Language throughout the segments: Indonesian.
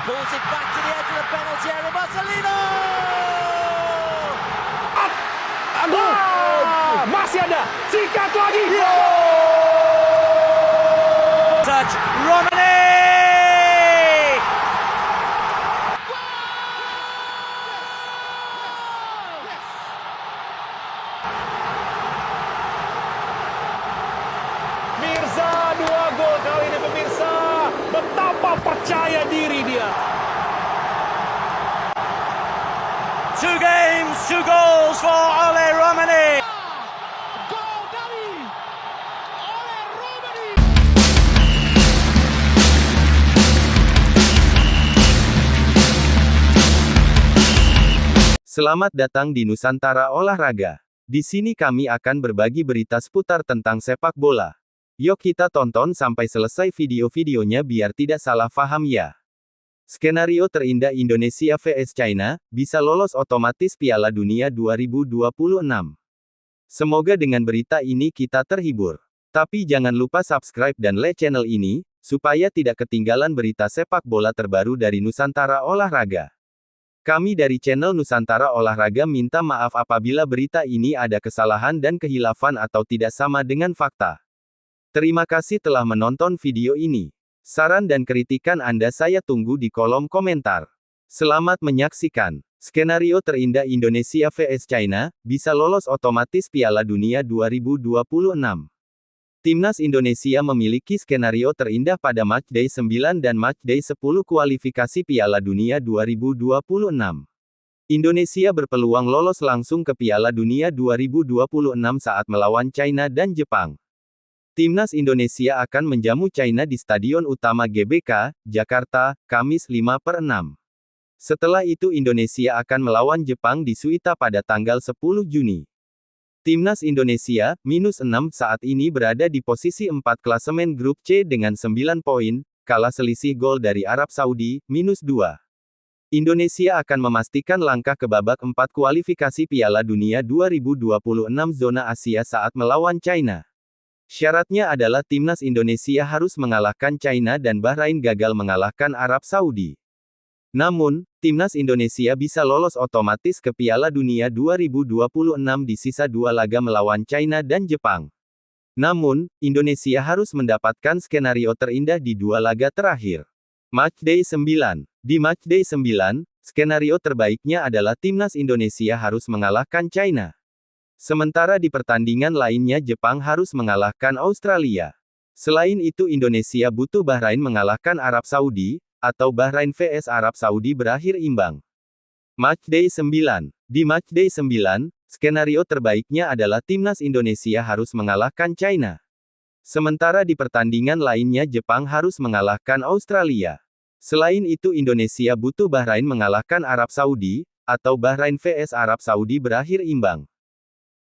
Pulls it back to the edge of the penalty area. Marcelino! Aduh, masih ada, sikat lagi. Touch, Romani! Mirza 2 gol kali ini pemirsa. Betapa percaya diri dia. 2 games, 2 goals for Ole Romani! Gol dari Ole Romani. Selamat datang di Nusantara Olahraga. Di sini kami akan berbagi berita seputar tentang sepak bola. Yuk kita tonton sampai selesai video-videonya biar tidak salah paham ya. Skenario terindah Indonesia vs China, bisa lolos otomatis Piala Dunia 2026. Semoga dengan berita ini kita terhibur. Tapi jangan lupa subscribe dan like channel ini, supaya tidak ketinggalan berita sepak bola terbaru dari Nusantara Olahraga. Kami dari channel Nusantara Olahraga minta maaf apabila berita ini ada kesalahan dan kehilafan atau tidak sama dengan fakta. Terima kasih telah menonton video ini. Saran dan kritikan Anda saya tunggu di kolom komentar. Selamat menyaksikan. Skenario terindah Indonesia vs China, bisa lolos otomatis Piala Dunia 2026. Timnas Indonesia memiliki skenario terindah pada matchday 9 dan matchday 10 kualifikasi Piala Dunia 2026. Indonesia berpeluang lolos langsung ke Piala Dunia 2026 saat melawan China dan Jepang. Timnas Indonesia akan menjamu China di Stadion Utama GBK, Jakarta, Kamis 5/6. Setelah itu Indonesia akan melawan Jepang di Suita pada tanggal 10 Juni. Timnas Indonesia, -6 saat ini berada di posisi 4 klasemen grup C dengan 9 poin, kalah selisih gol dari Arab Saudi, -2. Indonesia akan memastikan langkah ke babak 4 kualifikasi Piala Dunia 2026 zona Asia saat melawan China. Syaratnya adalah Timnas Indonesia harus mengalahkan China dan Bahrain gagal mengalahkan Arab Saudi. Namun, Timnas Indonesia bisa lolos otomatis ke Piala Dunia 2026 di sisa 2 laga melawan China dan Jepang. Namun, Indonesia harus mendapatkan skenario terindah di 2 laga terakhir. Matchday 9. Di Matchday 9, skenario terbaiknya adalah Timnas Indonesia harus mengalahkan China. Sementara di pertandingan lainnya Jepang harus mengalahkan Australia. Selain itu Indonesia butuh Bahrain mengalahkan Arab Saudi, atau Bahrain vs Arab Saudi berakhir imbang. Matchday 9. Di Matchday 9, skenario terbaiknya adalah Timnas Indonesia harus mengalahkan China. Sementara di pertandingan lainnya Jepang harus mengalahkan Australia. Selain itu Indonesia butuh Bahrain mengalahkan Arab Saudi, atau Bahrain vs Arab Saudi berakhir imbang.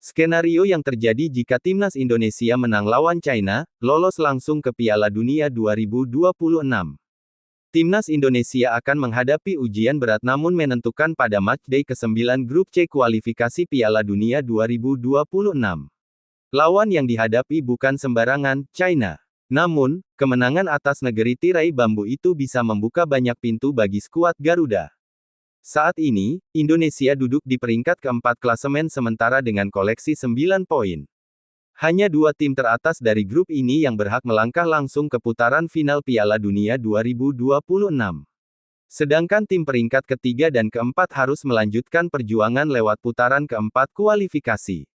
Skenario yang terjadi jika Timnas Indonesia menang lawan China, lolos langsung ke Piala Dunia 2026. Timnas Indonesia akan menghadapi ujian berat namun menentukan pada matchday ke-9 grup C kualifikasi Piala Dunia 2026. Lawan yang dihadapi bukan sembarangan, China. Namun, kemenangan atas negeri tirai bambu itu bisa membuka banyak pintu bagi skuad Garuda. Saat ini, Indonesia duduk di peringkat keempat klasemen sementara dengan koleksi 9 poin. Hanya 2 tim teratas dari grup ini yang berhak melangkah langsung ke putaran final Piala Dunia 2026. Sedangkan tim peringkat ketiga dan keempat harus melanjutkan perjuangan lewat putaran keempat kualifikasi.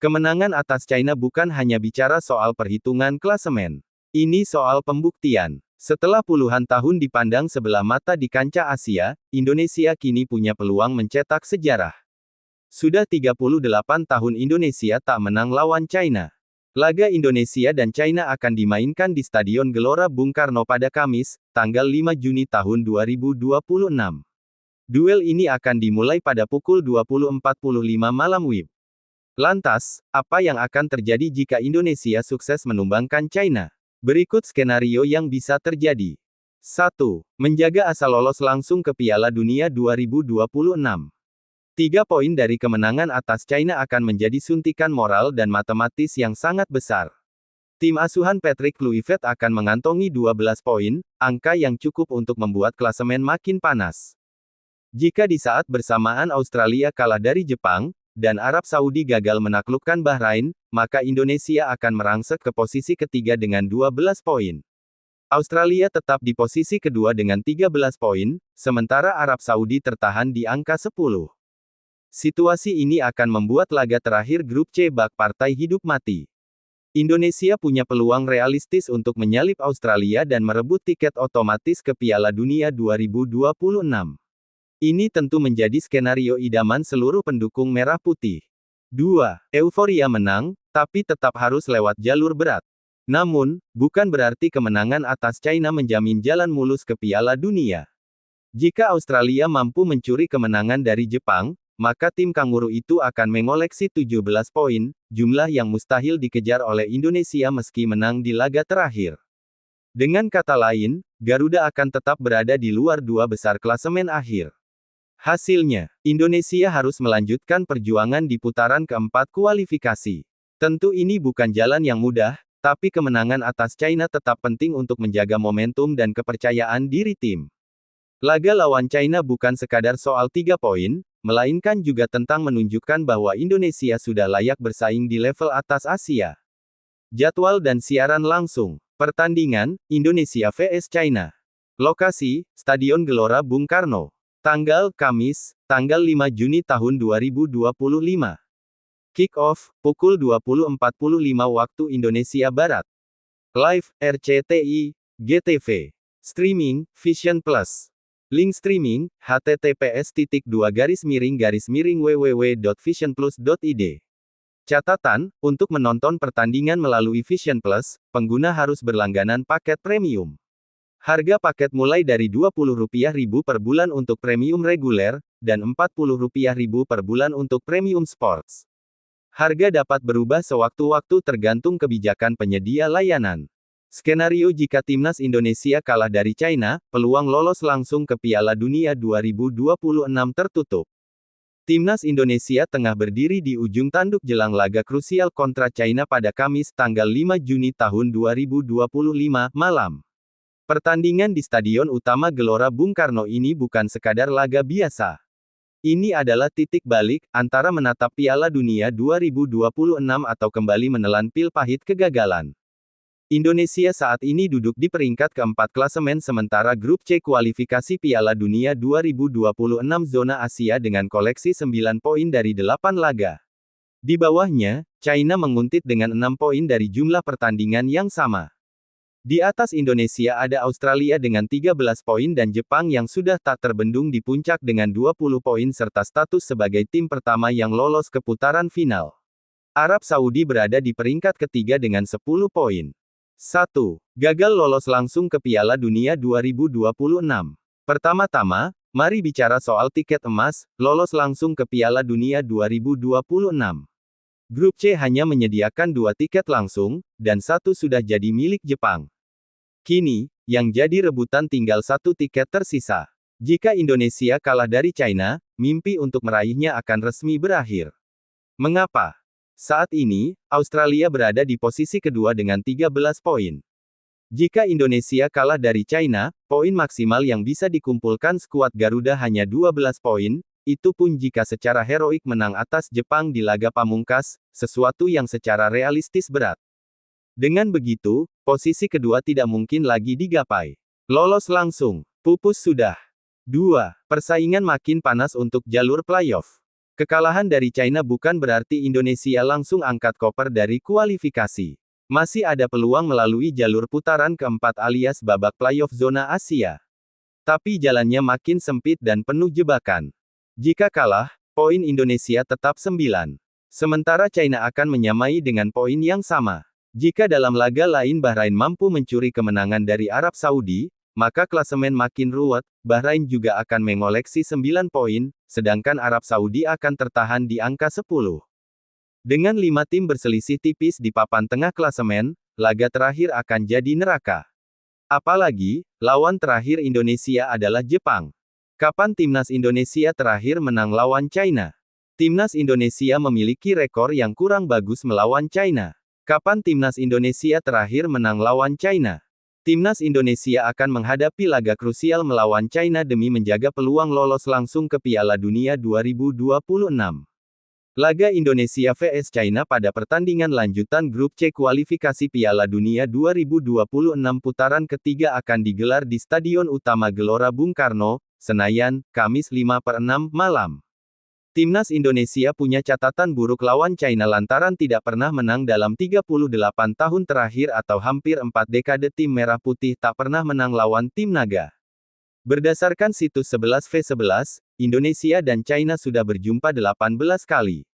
Kemenangan atas China bukan hanya bicara soal perhitungan klasemen. Ini soal pembuktian. Setelah puluhan tahun dipandang sebelah mata di kancah Asia, Indonesia kini punya peluang mencetak sejarah. Sudah 38 tahun Indonesia tak menang lawan China. Laga Indonesia dan China akan dimainkan di Stadion Gelora Bung Karno pada Kamis, tanggal 5 Juni tahun 2026. Duel ini akan dimulai pada pukul 20.45 malam WIB. Lantas, apa yang akan terjadi jika Indonesia sukses menumbangkan China? Berikut skenario yang bisa terjadi. 1. Menjaga asa lolos langsung ke Piala Dunia 2026. 3 poin dari kemenangan atas China akan menjadi suntikan moral dan matematis yang sangat besar. Tim asuhan Patrick Kluivert akan mengantongi 12 poin, angka yang cukup untuk membuat klasemen makin panas. Jika di saat bersamaan Australia kalah dari Jepang, dan Arab Saudi gagal menaklukkan Bahrain, maka Indonesia akan merangsek ke posisi ketiga dengan 12 poin. Australia tetap di posisi kedua dengan 13 poin, sementara Arab Saudi tertahan di angka 10. Situasi ini akan membuat laga terakhir grup C bak partai hidup mati. Indonesia punya peluang realistis untuk menyalip Australia dan merebut tiket otomatis ke Piala Dunia 2026. Ini tentu menjadi skenario idaman seluruh pendukung merah putih. 2. Euforia menang, tapi tetap harus lewat jalur berat. Namun, bukan berarti kemenangan atas China menjamin jalan mulus ke Piala Dunia. Jika Australia mampu mencuri kemenangan dari Jepang, maka tim kanguru itu akan mengoleksi 17 poin, jumlah yang mustahil dikejar oleh Indonesia meski menang di laga terakhir. Dengan kata lain, Garuda akan tetap berada di luar dua besar klasemen akhir. Hasilnya, Indonesia harus melanjutkan perjuangan di putaran keempat kualifikasi. Tentu ini bukan jalan yang mudah, tapi kemenangan atas China tetap penting untuk menjaga momentum dan kepercayaan diri tim. Laga lawan China bukan sekadar soal 3 poin, melainkan juga tentang menunjukkan bahwa Indonesia sudah layak bersaing di level atas Asia. Jadwal dan siaran langsung. Pertandingan, Indonesia vs China. Lokasi, Stadion Gelora Bung Karno. Tanggal, Kamis, tanggal 5 Juni tahun 2025. Kick-off, pukul 20.45 waktu Indonesia Barat. Live, RCTI, GTV. Streaming, Vision Plus. Link streaming, https://www.visionplus.id. Catatan, untuk menonton pertandingan melalui Vision Plus, pengguna harus berlangganan paket premium. Harga paket mulai dari Rp20.000 per bulan untuk premium reguler, dan Rp40.000 per bulan untuk premium sports. Harga dapat berubah sewaktu-waktu tergantung kebijakan penyedia layanan. Skenario jika timnas Indonesia kalah dari China, peluang lolos langsung ke Piala Dunia 2026 tertutup. Timnas Indonesia tengah berdiri di ujung tanduk jelang laga krusial kontra China pada Kamis tanggal 5 Juni tahun 2025 malam. Pertandingan di Stadion Utama Gelora Bung Karno ini bukan sekadar laga biasa. Ini adalah titik balik antara menatap Piala Dunia 2026 atau kembali menelan pil pahit kegagalan. Indonesia saat ini duduk di peringkat keempat klasemen sementara grup C kualifikasi Piala Dunia 2026 zona Asia dengan koleksi 9 poin dari 8 laga. Di bawahnya, China menguntit dengan 6 poin dari jumlah pertandingan yang sama. Di atas Indonesia ada Australia dengan 13 poin dan Jepang yang sudah tak terbendung di puncak dengan 20 poin serta status sebagai tim pertama yang lolos ke putaran final. Arab Saudi berada di peringkat ketiga dengan 10 poin. 1. Gagal lolos langsung ke Piala Dunia 2026. Pertama-tama, mari bicara soal tiket emas, lolos langsung ke Piala Dunia 2026. Grup C hanya menyediakan 2 tiket langsung, dan 1 sudah jadi milik Jepang. Kini, yang jadi rebutan tinggal 1 tiket tersisa. Jika Indonesia kalah dari China, mimpi untuk meraihnya akan resmi berakhir. Mengapa? Saat ini, Australia berada di posisi kedua dengan 13 poin. Jika Indonesia kalah dari China, poin maksimal yang bisa dikumpulkan skuad Garuda hanya 12 poin, itu pun jika secara heroik menang atas Jepang di laga pamungkas, sesuatu yang secara realistis berat. Dengan begitu, posisi kedua tidak mungkin lagi digapai. Lolos langsung, pupus sudah. 2. Persaingan makin panas untuk jalur playoff. Kekalahan dari China bukan berarti Indonesia langsung angkat koper dari kualifikasi. Masih ada peluang melalui jalur putaran keempat alias babak playoff zona Asia. Tapi jalannya makin sempit dan penuh jebakan. Jika kalah, poin Indonesia tetap 9. Sementara China akan menyamai dengan poin yang sama. Jika dalam laga lain Bahrain mampu mencuri kemenangan dari Arab Saudi, maka klasemen makin ruwet, Bahrain juga akan mengoleksi 9 poin, sedangkan Arab Saudi akan tertahan di angka 10. Dengan 5 tim berselisih tipis di papan tengah klasemen, laga terakhir akan jadi neraka. Apalagi, lawan terakhir Indonesia adalah Jepang. Kapan timnas Indonesia terakhir menang lawan China? Timnas Indonesia memiliki rekor yang kurang bagus melawan China. Kapan timnas Indonesia terakhir menang lawan China? Timnas Indonesia akan menghadapi laga krusial melawan China demi menjaga peluang lolos langsung ke Piala Dunia 2026. Laga Indonesia vs China pada pertandingan lanjutan grup C kualifikasi Piala Dunia 2026 putaran ketiga akan digelar di Stadion Utama Gelora Bung Karno, Senayan, Kamis 5/6 malam. Timnas Indonesia punya catatan buruk lawan China lantaran tidak pernah menang dalam 38 tahun terakhir atau hampir 4 dekade tim Merah Putih tak pernah menang lawan tim naga. Berdasarkan situs 11v11, Indonesia dan China sudah berjumpa 18 kali.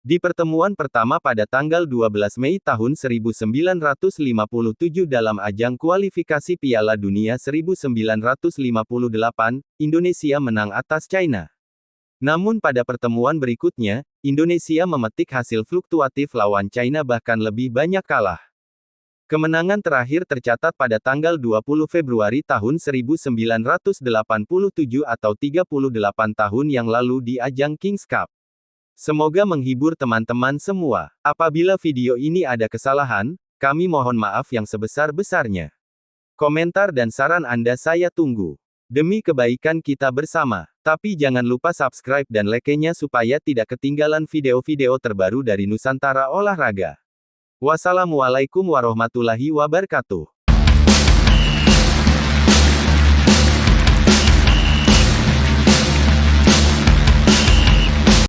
Di pertemuan pertama pada tanggal 12 Mei tahun 1957 dalam ajang kualifikasi Piala Dunia 1958, Indonesia menang atas China. Namun pada pertemuan berikutnya, Indonesia memetik hasil fluktuatif lawan China bahkan lebih banyak kalah. Kemenangan terakhir tercatat pada tanggal 20 Februari tahun 1987 atau 38 tahun yang lalu di ajang Kings Cup. Semoga menghibur teman-teman semua. Apabila video ini ada kesalahan, kami mohon maaf yang sebesar-besarnya. Komentar dan saran Anda saya tunggu. Demi kebaikan kita bersama. Tapi jangan lupa subscribe dan like-nya supaya tidak ketinggalan video-video terbaru dari Nusantara Olahraga. Wassalamualaikum warahmatullahi wabarakatuh.